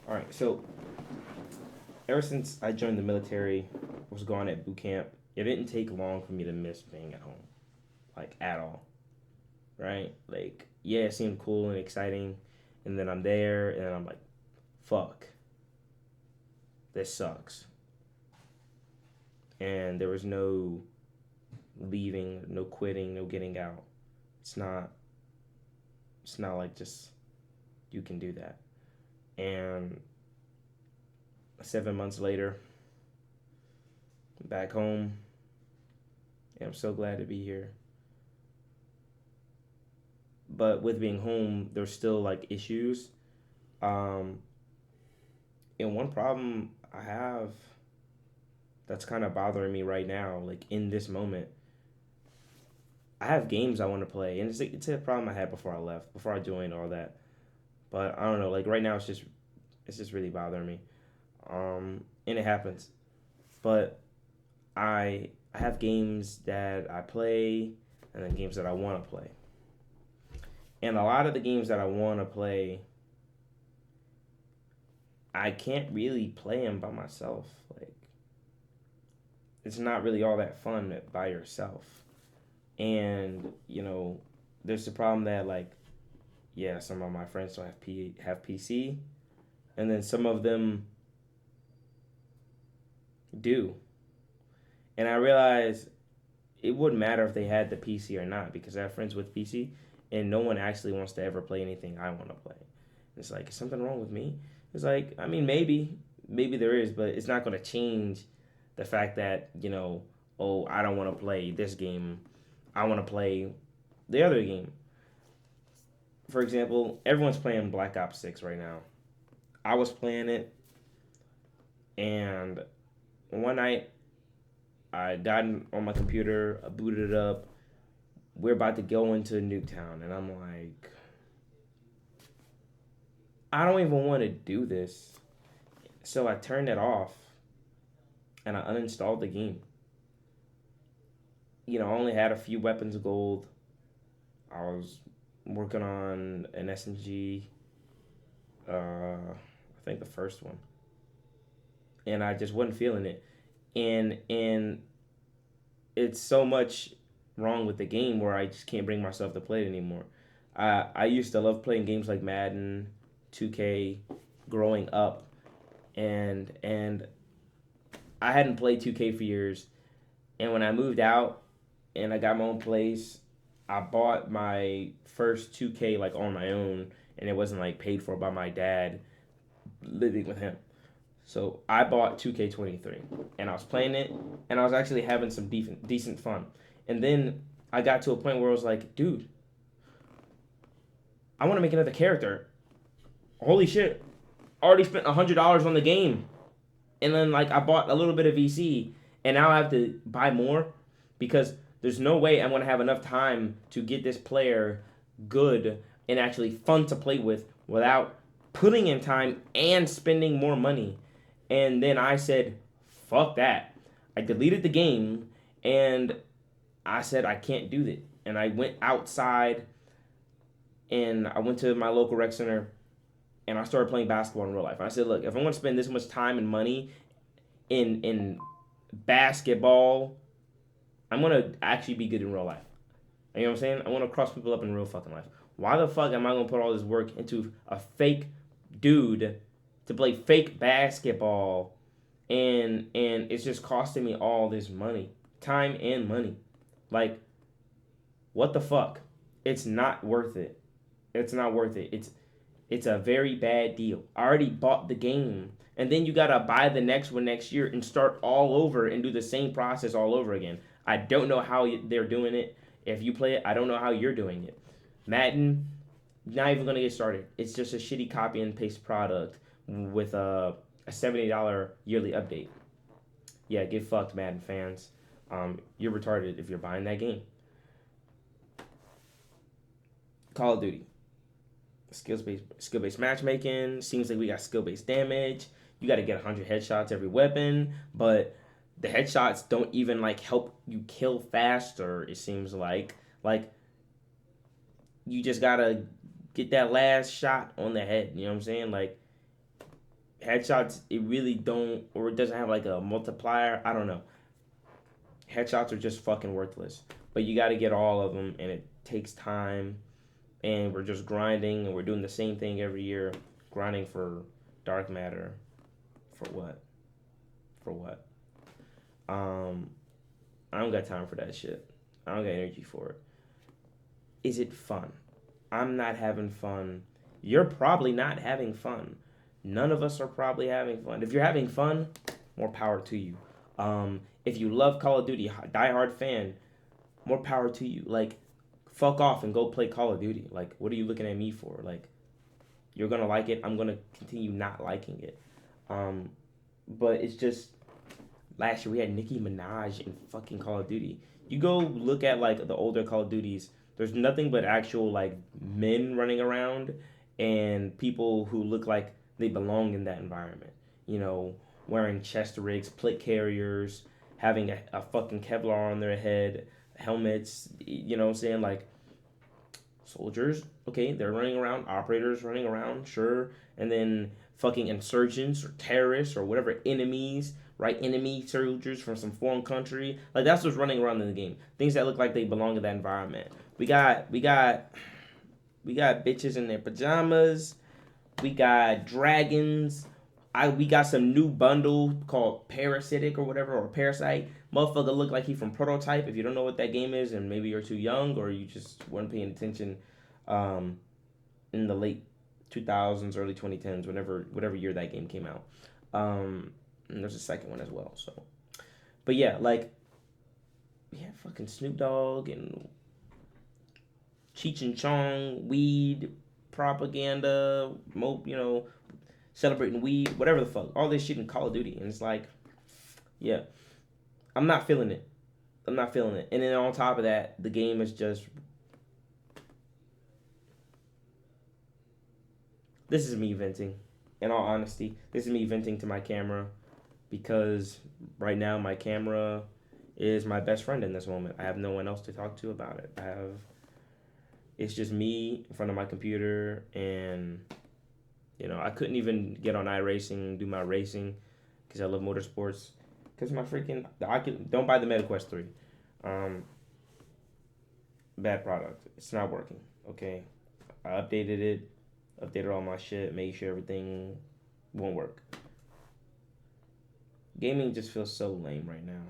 All right, so ever since I joined the military, was going at boot camp, it didn't take long for me to miss being at home, like at all, right? Like, yeah, it seemed cool and exciting, and then I'm there, and I'm like, fuck, this sucks. And there was no leaving, no quitting, no getting out. It's not. It's not like just you can do that. And 7 months later, back home, and I'm so glad to be here. But with being home, there's still like issues. Um, and one problem I have that's kind of bothering me right now, like in this moment, I have games I want to play, and it's a problem I had before I left, before I joined all that. But I don't know, like right now, it's just really bothering me. And it happens, but I have games that I play, and then games that I want to play, and a lot of the games that I want to play, I can't really play them by myself. Like it's not really all that fun by yourself. And there's the problem that like yeah, some of my friends don't have PC, and then some of them do. And I realize it wouldn't matter if they had the PC or not because I have friends with PC, and no one actually wants to ever play anything I want to play. It's like, is something wrong with me? It's like, I mean, maybe there is, but it's not going to change the fact that oh, I don't want to play this game. I want to play the other game. For example, everyone's playing Black Ops 6 right now. I was playing it, and one night I got on my computer, I booted it up. We're about to go into Nuketown, and I'm like, I don't even want to do this. So I turned it off, and I uninstalled the game. I only had a few weapons of gold. I was working on an SMG, I think the first one, and I just wasn't feeling it. And it's so much wrong with the game where I just can't bring myself to play it anymore. I used to love playing games like Madden, 2K, growing up, and I hadn't played 2K for years. And when I moved out and I got my own place, I bought my first 2K like on my own, and it wasn't like paid for by my dad living with him. So I bought 2K23, and I was playing it, and I was actually having some decent fun. And then I got to a point where I was like, dude, I want to make another character. Holy shit! I already spent $100 on the game, and then like I bought a little bit of VC, and now I have to buy more because there's no way I'm gonna have enough time to get this player good and actually fun to play with without putting in time and spending more money. And then I said, fuck that. I deleted the game, and I said I can't do that. And I went outside, and I went to my local rec center, and I started playing basketball in real life. And I said, look, if I'm going to spend this much time and money in basketball, I'm going to actually be good in real life. You know what I'm saying? I want to cross people up in real fucking life. Why the fuck am I going to put all this work into a fake dude to play fake basketball, and it's just costing me all this money, time and money? Like, what the fuck? It's not worth it. It's not worth it. It's a very bad deal. I already bought the game, and then you gotta buy the next one next year and start all over and do the same process all over again. I don't know how they're doing it. If you play it, I don't know how you're doing it. Madden, not even gonna get started. It's just a shitty copy and paste product with a $70 yearly update. Yeah, get fucked, Madden fans. You're retarded if you're buying that game. Call of Duty. Skill based matchmaking. Seems like we got skill based damage. You got to get 100 headshots every weapon, but the headshots don't even like help you kill faster. It seems like you just gotta get that last shot on the head. You know what I'm saying? Like Headshots, it really don't, or it doesn't have like a multiplier. I don't know. Headshots are just fucking worthless. But you got to get all of them, and it takes time. And we're just grinding, and we're doing the same thing every year, grinding for dark matter. For what? For what? Um, I don't got time for that shit. I don't got energy for it. Is it fun? I'm not having fun. You're probably not having fun. None of us are probably having fun. If you're having fun, more power to you. If you love Call of Duty, diehard fan, more power to you. Like, fuck off and go play Call of Duty. Like, what are you looking at me for? Like, you're gonna like it. I'm gonna continue not liking it. Um, but it's just last year we had Nicki Minaj in fucking Call of Duty. You go look at like the older Call of Duties. There's nothing but actual like men running around and people who look like they belong in that environment. You know, wearing chest rigs, plate carriers, having a fucking Kevlar on their head, helmets. You know what I'm saying? Like soldiers, okay, they're running around, operators running around, sure, and then fucking insurgents or terrorists or whatever enemies, right? Enemy soldiers from some foreign country, like that's what's running around in the game. Things that look like they belong in that environment. We got bitches in their pajamas. We got dragons. We got some new bundle called Parasitic or whatever, or Parasite. Motherfucker look like he from Prototype. If you don't know what that game is, and maybe you're too young or you just weren't paying attention, um, in the late 2000s, early 2010s, whatever year that game came out. And there's a second one as well. So, but yeah, like we had fucking Snoop Dogg and Cheech and Chong, weed, propaganda, celebrating weed, whatever the fuck, all this shit in Call of Duty, and it's like, yeah, I'm not feeling it. I'm not feeling it. And then on top of that, the game is just. This is me venting. In all honesty, this is me venting to my camera because right now my camera is my best friend in this moment. I have no one else to talk to about it. It's just me in front of my computer, and I couldn't even get on iRacing, do my racing because I love motorsports. Because my freaking don't buy the MetaQuest 3. Um, Bad product. It's not working. Okay, I updated all my shit, made sure everything won't work. Gaming just feels so lame right now.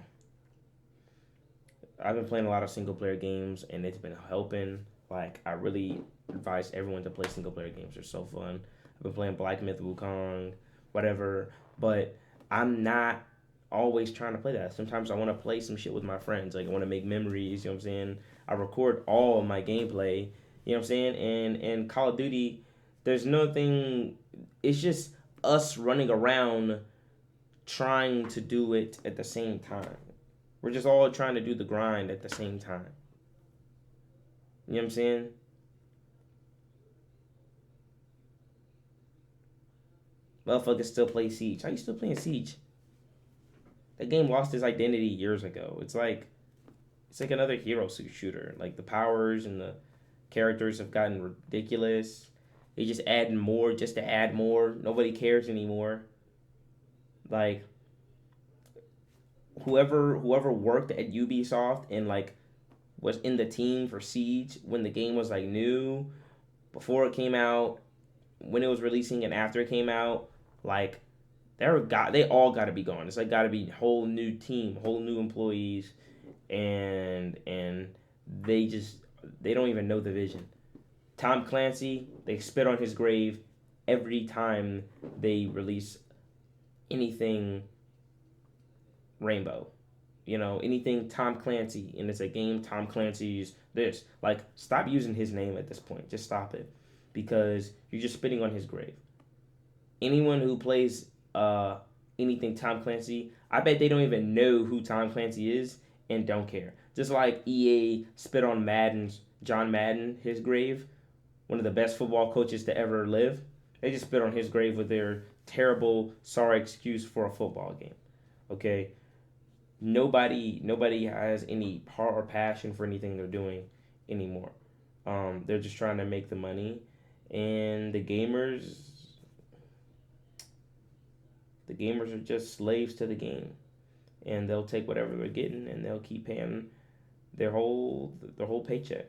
I've been playing a lot of single player games and it's been helping. Like I really advise everyone to play single player games. They're so fun. I've been playing Black Myth Wukong, whatever. But I'm not always trying to play that. Sometimes I want to play some shit with my friends. Like I want to make memories. You know what I'm saying? I record all of my gameplay. You know what I'm saying? And Call of Duty, there's nothing. It's just us running around trying to do it at the same time. We're just all trying to do the grind at the same time. You know what I'm saying? Motherfuckers still play Siege. How you still playing Siege? That game lost its identity years ago. It's like another hero shooter. Like the powers and the characters have gotten ridiculous. They just add more just to add more. Nobody cares anymore. Like whoever worked at Ubisoft and like was in the team for Siege when the game was like new, before it came out, when it was releasing and after it came out, like they all got to be gone. It's like got to be whole new team, whole new employees, and they don't even know the vision. Tom Clancy, they spit on his grave every time they release anything Rainbow. Anything Tom Clancy, and it's a game Tom Clancy's this. Like, stop using his name at this point. Just stop it. Because you're just spitting on his grave. Anyone who plays anything Tom Clancy, I bet they don't even know who Tom Clancy is and don't care. Just like EA spit on John Madden, his grave, one of the best football coaches to ever live. They just spit on his grave with their terrible, sorry excuse for a football game. Okay? Nobody has any heart or passion for anything they're doing anymore. They're just trying to make the money, and the gamers, The gamers are just slaves to the game, and they'll take whatever they're getting, and they'll keep paying their whole paycheck.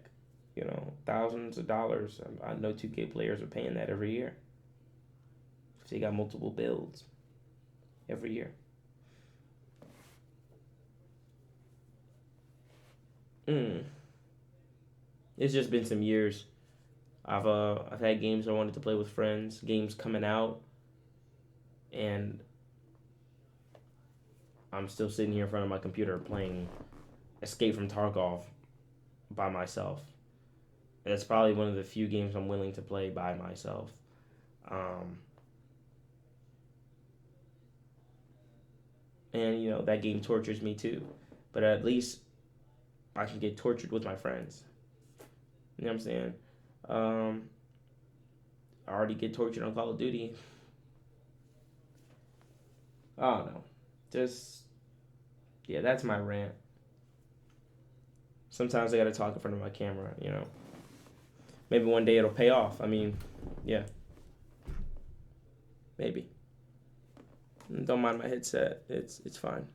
Thousands of dollars. I know 2K players are paying that every year. So you got multiple builds every year. Mm. It's just been some years. I've had games I wanted to play with friends, games coming out, and I'm still sitting here in front of my computer playing Escape from Tarkov by myself. That's probably one of the few games I'm willing to play by myself. Um, and that game tortures me too, but at least I can get tortured with my friends. You know what I'm saying? Um, I already get tortured on Call of Duty. I don't know. Just yeah, that's my rant. Sometimes I gotta talk in front of my camera. Maybe one day it'll pay off. I mean, yeah, maybe. Don't mind my headset. It's fine.